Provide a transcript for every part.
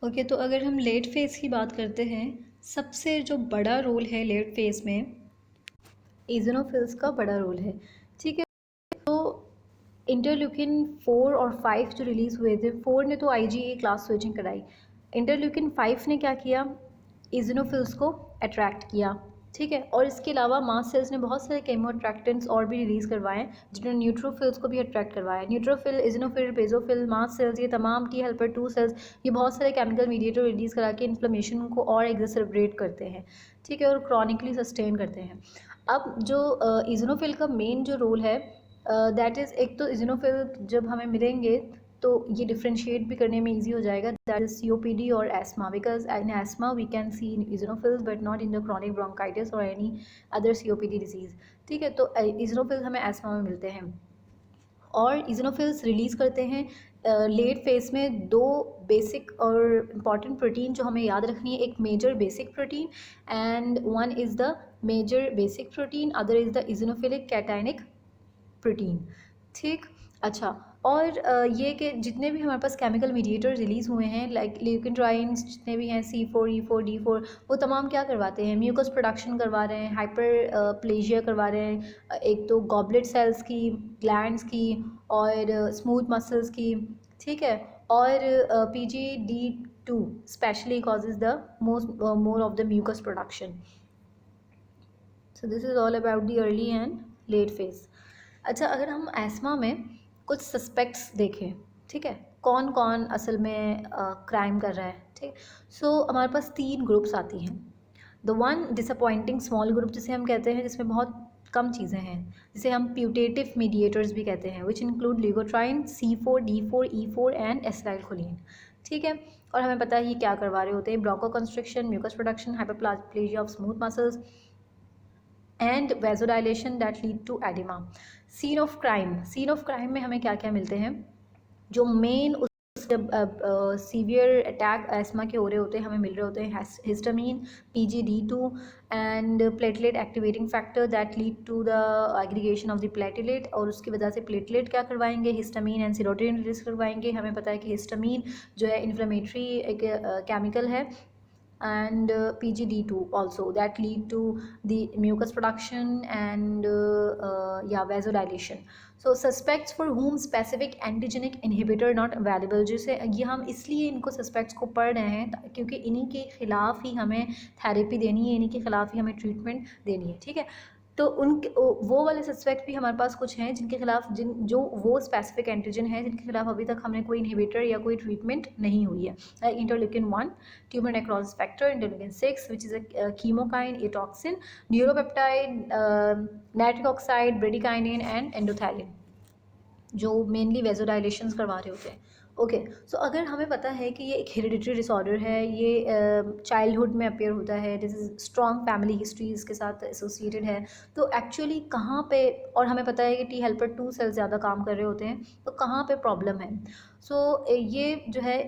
Okay, तो अगर हम लेट फेज़ की बात करते हैं, सबसे जो बड़ा रोल है लेट फेज़ में, इज़िनोफिल्स का बड़ा रोल है। ठीक है, तो इंटरल्यूकिन 4 और 5 जो रिलीज़ हुए थे, 4 ने तो आईजीए क्लास स्विचिंग कराई, इंटरल्यूकिन 5 ने क्या किया, इज़िनोफिल्स को अट्रैक्ट किया। ठीक है, और इसके अलावा मास्ट सेल्स ने बहुत सारे केमो अट्रैक्टेंट्स और भी रिलीज़ करवाए हैं, जिन्होंने न्यूट्रोफिल्स को भी अट्रैक्ट करवाया है। न्यूट्रोफिल, इज़िनोफिल, बेजोफिल, मास्ट सेल्स, ये तमाम टी हेल्पर 2 सेल्स, ये बहुत सारे केमिकल मीडिएटर रिलीज़ करा के इन्फ्लेमेशन को और एक्सेसरबेट करते हैं। ठीक है, और क्रॉनिकली सस्टेन करते हैं। अब जो इज़िनोफिल का मेन जो रोल है, दैट इज़, एक तो इज़िनोफिल जब हमें मिलेंगे तो ये डिफ्रेंशिएट भी करने में इजी हो जाएगा, दैट इज सीओपीडी और asthma, because in asthma we can see eosinophils but not in the chronic bronchitis और एनी अदर सीओपीडी डिजीज़। ठीक है, तो इज़िनोफिल्स हमें एस्मा में मिलते हैं और इज़िनोफिल्स रिलीज़ करते हैं लेट फेज में दो बेसिक और इम्पॉर्टेंट प्रोटीन जो हमें याद रखनी है, एक major basic protein and one is the major basic protein, other is the eosinophilic cationic protein. ठीक, अच्छा, और ये कि जितने भी हमारे पास केमिकल मीडिएटर रिलीज़ हुए हैं, लाइक ल्यूकेंट्राइन्स जितने भी हैं, C4, E4, D4, वो तमाम क्या करवाते हैं, म्यूकस प्रोडक्शन करवा रहे हैं, हाइपर प्लेजिया करवा रहे हैं, एक तो गॉबलेट सेल्स की, ग्लैंड्स की और स्मूथ मसल्स की। ठीक है, और PGD2 specially causes the most more of the mucus production. So this is all about the early and late phase. अच्छा, अगर हम एस्मा में कुछ सस्पेक्ट्स देखें, ठीक है, कौन कौन असल में क्राइम कर रहा है, ठीक, सो हमारे पास 3 ग्रुप्स आती हैं। The one disappointing small group जिसे हम कहते हैं, जिसमें बहुत कम चीज़ें हैं, जिसे हम प्यूटेटिव मीडिएटर्स भी कहते हैं, which include leukotriene, C4, D4, E4 and acetylcholine. ठीक है, और हमें पता है ये क्या करवा रहे होते हैं, bronchoconstriction, mucus production, hyperplasia of smooth muscles and vasodilation that lead to oedema. Scene of crime, scene of crime में हमें क्या क्या मिलते हैं, जो मेन उस जब सीवियर अटैक एस्मा के हो रहे होते हैं, हमें मिल रहे होते हैं histamine, PGD2 and platelet activating factor that lead to the aggregation of the platelet, और उसकी वजह से प्लेटलेट क्या करवाएंगे, हिस्टामीन एंड सीरोटिनिन रिलीज करवाएंगे। हमें पता है कि हिस्टामीन जो है इन्फ्लेमेटरी एक केमिकल है, and PGD2 also that lead to the mucus production and yeah, vasodilation. So suspects for whom specific antigenic inhibitor not available, जैसे ये हम इसलिए इनको सस्पेक्ट्स को पढ़ रहे हैं क्योंकि इन्हीं के खिलाफ ही हमें थेरेपी देनी है, इन्हीं के खिलाफ ही हमें ट्रीटमेंट देनी है। ठीक है, तो उन वो वाले सस्पेक्ट भी हमारे पास कुछ हैं जिनके खिलाफ, जो वो स्पेसिफिक एंटीजन है जिनके खिलाफ अभी तक हमने कोई इनहिबिटर या कोई ट्रीटमेंट नहीं हुई है। Interleukin 1 tumour necrosis factor, interleukin 6 which is a chemokine, eotaxin, neuropeptide, nitric oxide, bradykinin and endothelin, जो मेनली वेजोडाइलेशंस करवा रहे होते हैं। ओके, सो अगर हमें पता है कि ये एक हेरिडिटरी डिसऑर्डर है, ये चाइल्डहुड में अपेयर होता है, this is strong family history इसके साथ एसोसिएटेड है, तो एक्चुअली कहाँ पे, और हमें पता है कि टी हेल्पर 2 सेल्स ज़्यादा काम कर रहे होते हैं, तो कहाँ पे प्रॉब्लम है। सो ये जो है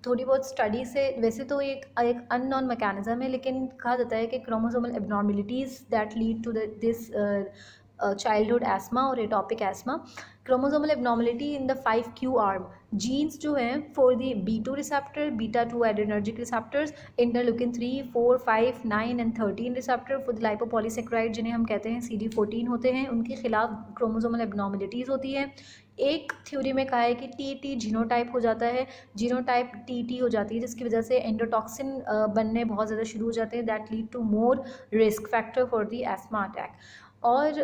थोड़ी बहुत स्टडी से, वैसे तो ये एक अननोन मैकेनिज्म है, लेकिन कहा जाता है कि chromosomal abnormalities that lead to this childhood asthma और atopic asthma. Chromosomal abnormality in the 5q arm, genes जो हैं for the B2 receptor, beta 2 adrenergic receptors, interleukin 3, 4, 5, 9 and 13 receptor for the lipopolysaccharide जिन्हें हम कहते हैं CD14 होते हैं, उनके खिलाफ क्रोमोसोमल एबनॉर्मेलिटीज़ होती है। एक थ्योरी में कहा है कि TT जीनोटाइप हो जाता है, जीनोटाइप TT हो जाती है, जिसकी वजह से एंडोटॉक्सिन बनने बहुत ज़्यादा शुरू हो जाते हैं, that lead to more risk factor for the asthma attack. और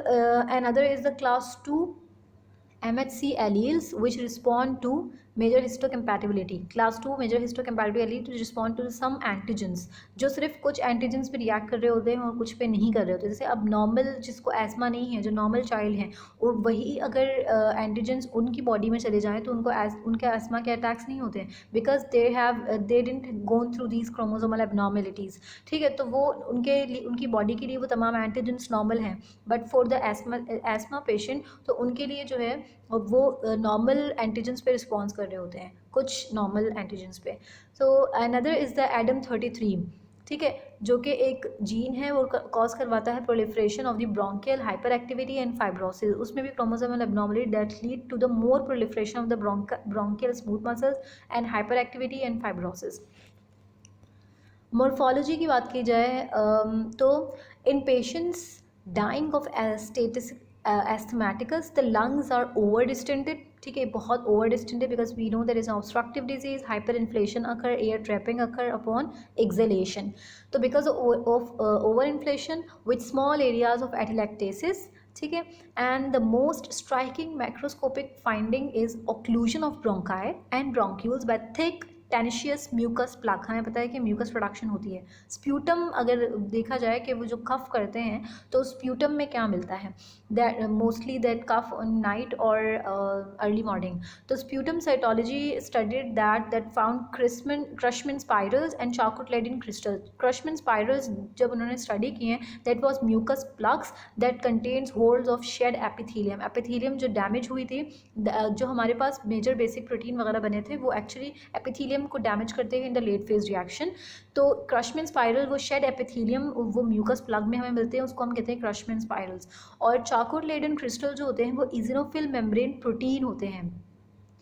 another is the class 2 MHC alleles which respond to major histocompatibility. Class 2 major histocompatibility alleles respond to some antigens, जो सिर्फ कुछ एंटीजन्स पे रिएक्ट कर रहे होते हैं और कुछ पे नहीं कर रहे होते। जैसे अब नॉर्मल जिसको एस्मा नहीं है, जो नॉर्मल चाइल्ड हैं, और वही अगर एंटीजन्स उनकी बॉडी में चले जाएँ तो उनके एस्मा के अटैक्स नहीं होते हैं, because they didn't gone through these chromosomal abnormalities. ठीक है, तो वो उनके लिए, उनकी बॉडी के लिए वो तमाम एंटीजन्स नॉर्मल हैं, but for the ESMA patient तो उनके लिए जो है वो नॉर्मल एंटीजन्स पे रिस्पॉन्स कर रहे होते हैं, कुछ नॉर्मल एंटीजन्स पे। So another is the Adam 33 ठीक है, जो कि एक जीन है वो कॉज करवाता है proliferation of the bronchial hyper activity and fibrosis. उसमें भी chromosomal abnormality that lead to the more proliferation of the bronchial smooth muscles and hyper activity and fibrosis. Morphology की बात की जाए तो in patients dying of asthmaticus the lungs are over distended, ठीक है, बहुत over distended because we know there is obstructive disease, hyper inflation occur, air trapping occur upon exhalation. तो because of over inflation with small areas of atelectasis, ठीक है, and the most striking macroscopic finding is occlusion of bronchi and bronchioles by thick tenacious mucus plug. हमें पता है कि mucus production होती है। Sputum अगर देखा जाए कि वो जो कफ करते हैं तो स्प्यूटम में क्या मिलता है, that mostly that cough on night और अर्ली मॉर्निंग। तो sputum cytology studied that found Curschmann spirals and Charcot Leyden crystal. Curschmann spirals जब उन्होंने स्टडी किए हैं that was mucus plugs that contains whorls of shed epithelium. Epithelium जो damage हुई थी, जो हमारे पास मेजर बेसिक प्रोटीन वगैरह बने थे वो एक्चुअली एपिथेलियम को डैमेज करते हैं in the late phase reaction. तो क्रशमैन स्पाइरल वो शेड एपिथेलियम वो म्यूकस प्लग में हमें मिलते हैं, उसको हम कहते हैं क्रशमैन स्पाइरल्स। और चार्कोट-लेडन क्रिस्टल जो होते हैं वो इजिनोफिल मेम्ब्रेन प्रोटीन होते हैं,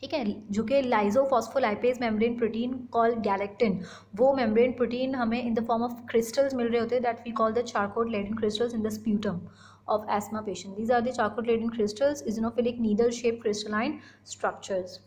ठीक है, जो कि lysophospholipase membrane protein called galectin, वो मेम्ब्रेन प्रोटीन हमें in the form of crystals मिल रहे होते हैं that we call the Charcot Leyden crystals in the sputum of asthma patient. These are the charcote-laden crystals, eosinophilic needle-shaped crystalline structures.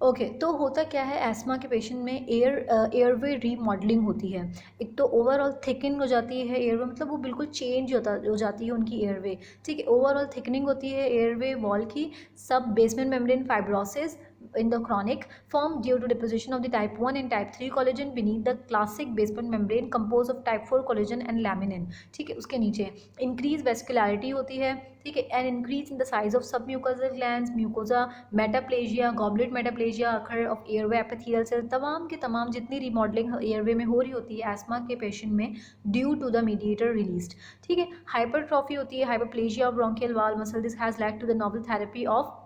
Okay तो होता क्या है एस्मा के पेशेंट में एयरवे रीमॉडलिंग होती है। एक तो ओवरऑल थिकनिंग हो जाती है एयरवे, मतलब वो बिल्कुल चेंज हो जाती है उनकी एयरवे, ठीक है, ओवरऑल थिकनिंग होती है एयरवे वॉल की। सब basement membrane fibrosis in the chronic form due to deposition of the type 1 and type 3 collagen beneath the classic basement membrane composed of type 4 collagen and laminin, ठीक है, उसके नीचे increase vascularity होती है, ठीक है, and increase in the size of sub mucosal glands, mucosa metaplasia, goblet metaplasia occur of airway epithelial cell. तमाम के तमाम जितनी रिमॉडलिंग एयरवे में हो रही होती है एस्मा के पेशेंट में due to the mediator released, ठीक है। हाइपरट्रॉफी होती है, hyperplasia of bronchial wall muscle, this has led to the novel therapy of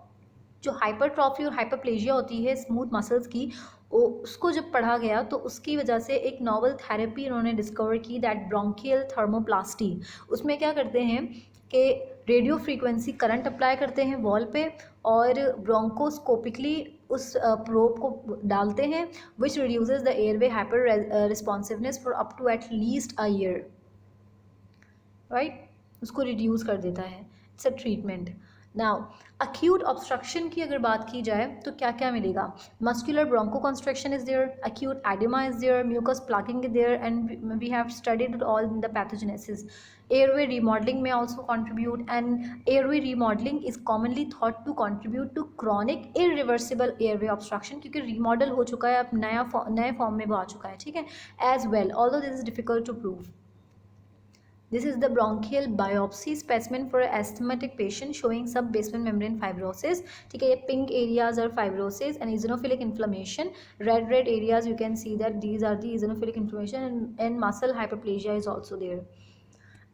जो हाइपरट्रॉफी और हाइपरप्लेजिया होती है स्मूथ मसल्स की, उसको जब पढ़ा गया तो उसकी वजह से एक नॉवल थेरेपी उन्होंने डिस्कवर की दैट ब्रोंकियल थर्मोप्लास्टी। उसमें क्या करते हैं कि रेडियो फ्रीक्वेंसी करंट अप्लाई करते हैं वॉल पे और ब्रोंकोस्कोपिकली उस प्रोब को डालते हैं which reduces the airway hyper responsiveness for up to at least a year, right, उसको रिड्यूस कर देता है। It's a treatment. Now acute obstruction की अगर बात की जाए तो क्या क्या मिलेगा, muscular bronchoconstriction is there, acute oedema is there, mucus plugging is there and we have studied all in the pathogenesis. Airway remodelling में also contribute and airway remodeling is commonly thought to contribute to chronic irreversible airway obstruction क्योंकि remodel हो चुका है, अब नए form में वो आ चुका है, ठीक है, as well although this is difficult to prove. This is the bronchial biopsy specimen for an asthmatic patient showing sub-basement membrane fibrosis. ठीक है, ये pink areas are fibrosis and eosinophilic inflammation. Red areas you can see that these are the eosinophilic inflammation and muscle hyperplasia is also there.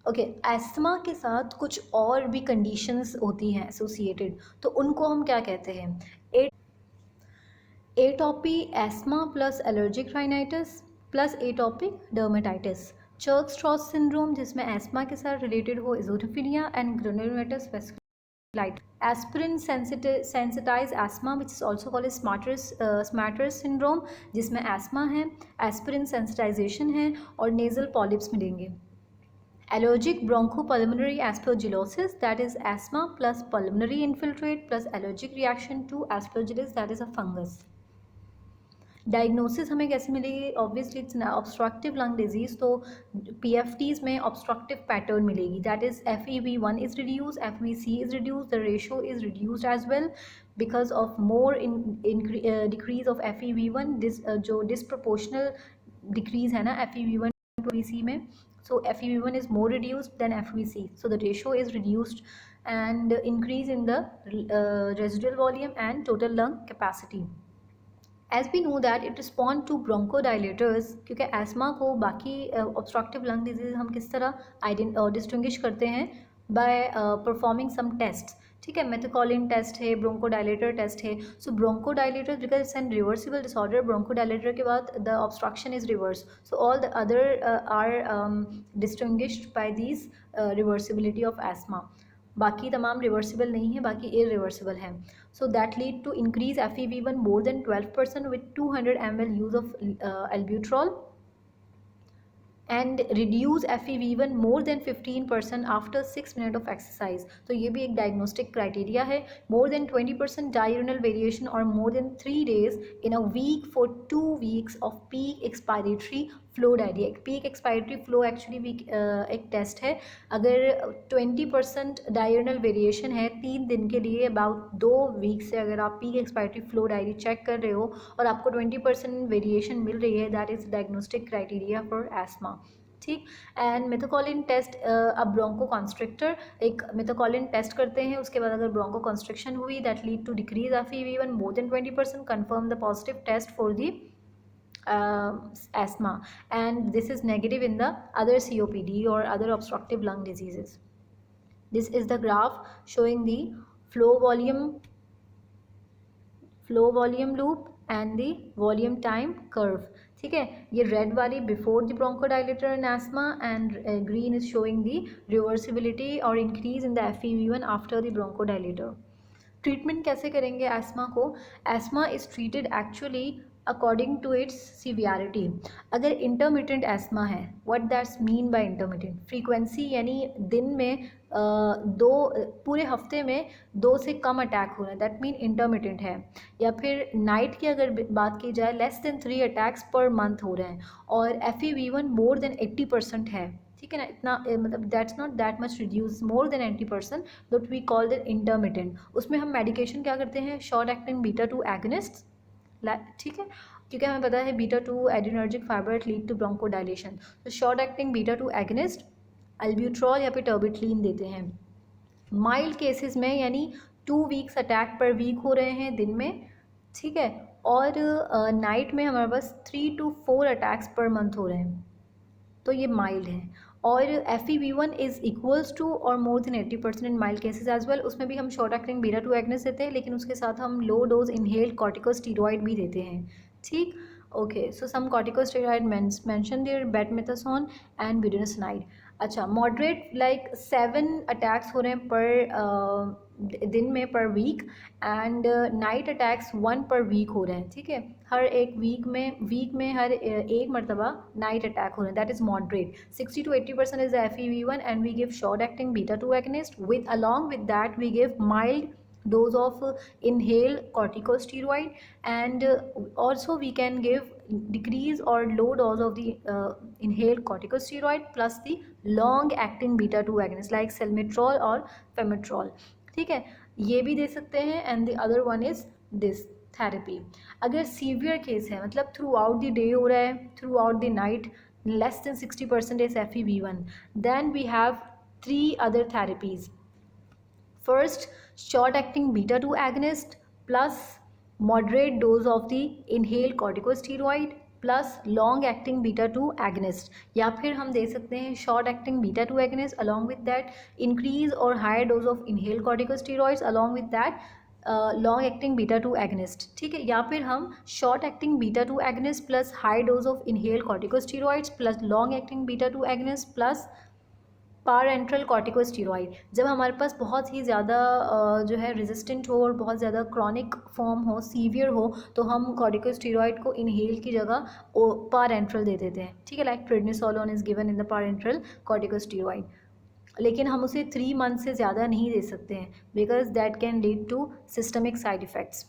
Okay asthma के साथ कुछ और भी conditions होती हैं एसोसिएटेड, तो उनको हम क्या कहते हैं, atopy asthma plus allergic rhinitis plus atopic dermatitis, Churg Strauss syndrome जिसमें एस्थमा के साथ रिलेटेड हो eosinophilia and granulomatous vasculitis, aspirin sensitise asthma which is also called Samter's syndrome जिसमें एस्थमा है, एस्पिरिन सेंसिटाइजेशन है और नेजल पॉलिप्स मिलेंगे। Allergic bronchopulmonary aspergillosis, that is asthma plus pulmonary infiltrate plus allergic reaction to aspergillus, that is a fungus. Diagnosis हमें कैसे मिलेगी, obviously it's obstructive lung disease, तो PFTs में ऑब्स्ट्रक्टिव पैटर्न मिलेगी, that is FEV1 is reduce, FVC is reduce, the ratio is reduced as well because of more decrease of FEV1, जो disproportional decrease है ना FEV1 to FVC में, so FEV1 is more reduced than FVC, so the ratio is reduced and increase in the residual volume and total lung capacity. As we know that it respond to bronchodilators, क्योंकि ESMA को बाकी obstructive lung disease हम किस तरह distinguish करते हैं by performing some tests, ठीक है। मेथोकॉलिन टेस्ट है, ब्रोंकोडायलेटर टेस्ट है। So bronchodilator because it's an reversible disorder, bronchodilator के बाद the obstruction is reverse, so all the other are distinguished by this reversibility of asthma. बाकी तमाम reversible नहीं है, बाकी इरिवर्सिबल है। So that lead to increase FEV1 more than 12% with 200 ml use of albuterol and reduce FEV1 more than 15% after 6 minute of exercise. तो ये भी एक डायग्नोस्टिक क्राइटेरिया है। मोर देन 20% डायurnal वेरिएशन और more than 3 days in a week for 2 weeks of peak expiratory flow diary. एक peak expiratory flow actually एक test है। अगर 20% डायurnal वेरिएशन है 3 दिन के लिए, अबाउट 2 वीक से अगर आप peak expiratory flow diary check कर रहे हो और आपको 20% वेरिएशन मिल रही है, that is diagnostic criteria for asthma. ठीक। एंड मेथोकॉलिन टेस्ट, अब ब्रोंको कॉन्स्ट्रिक्टर, एक मेथोकॉलिन टेस्ट करते हैं, उसके बाद अगर ब्रोंको कॉन्स्ट्रिक्शन हुई that lead to decrease FEV1 more than 20%, confirm the positive test for the asthma, and this is negative in the other COPD or other obstructive lung diseases. This is the graph showing the flow volume loop and the volume time curve. ठीक है, ये red वाली before the bronchodilator in asthma and green is showing the reversibility और increase in the FEV1 after the bronchodilator. Treatment कैसे करेंगे asthma को? Asthma is treated actually according to its severity. अगर intermittent asthma है, what that's mean by intermittent? Frequency यानी दिन में पूरे हफ्ते में 2 से कम अटैक हो रहे हैं, दैट मीन इंटरमिटेंट है। या फिर नाइट की अगर बात की जाए, less than 3 attacks per month हो रहे हैं और FEV1 मोर देन 80% है। ठीक है ना, इतना मतलब that's not that much reduce, more than 80%, that we call the intermittent. उसमें हम मेडिकेशन क्या करते हैं? Short acting β2 agonist. ठीक है, क्योंकि हमें पता है β2 adrenergic fibre lead to bronchodilation, तो शॉर्ट एक्टिंग β2 एगनिस्ट, अल्ब्यूट्रॉल या फिर टर्बिट्लीन देते हैं। माइल्ड केसेस में यानी 2 वीक्स अटैक पर वीक हो रहे हैं दिन में, ठीक है, और नाइट में हमारे पास 3 to 4 अटैक्स पर मंथ हो रहे हैं, तो ये माइल्ड है। और FEV1 इज़ इक्वल्स टू और मोर देन 80% इन माइल्ड केसेस एज वेल। उसमें भी हम शॉर्ट एक्टिंग β2 एगनिस्ट देते हैं, लेकिन उसके साथ हम लो डोज इनहेल्ड कॉर्टिकोस्टेरॉइड भी देते हैं। ठीक, okay. So some corticosteroid mention there, betamethasone and budesonide. अच्छा, मॉडरेट लाइक 7 अटैक्स हो रहे हैं पर दिन में पर वीक, एंड नाइट अटैक्स 1 पर वीक हो रहे हैं। ठीक है, हर एक वीक में हर एक मरतबा नाइट अटैक हो रहे हैं, that is moderate. 60 to 80% is the FEV1 and we give short acting β2 agonist with along with that we give mild dose of inhaled corticosteroid, and also we can give decrease or low dose of the inhaled corticosteroid plus the long acting β2 agonist like selmetrol और femetrol। ठीक है, ये भी दे सकते हैं। And the other one is this therapy. अगर severe case है, मतलब थ्रू आउट द डे हो रहा है, through out the night, less than 60% is FEV1, then we have 3 other therapies. First, short acting β2 agonist plus moderate dose of the inhaled corticosteroid plus long acting β2 agonist, या फिर हम दे सकते हैं short acting β2 agonist along with that increase और higher dose of inhale corticosteroids along with that long acting β2 agonist. ठीक है, या फिर हम short acting β2 agonist plus high dose of inhale corticosteroids plus long acting β2 agonist plus parenteral corticosteroid. जब हमारे पास बहुत ही ज़्यादा जो है रेजिस्टेंट हो और बहुत ज़्यादा क्रॉनिक फॉर्म हो, सीवियर हो, तो हम कॉर्टिकोस्टेरॉइड को इनहेल की जगह पारेंट्रल दे देते हैं। ठीक है, like prednisolone is given in the parenteral corticosteroid, लेकिन हम उसे 3 months से ज़्यादा नहीं दे सकते हैं because that can lead to systemic side effects.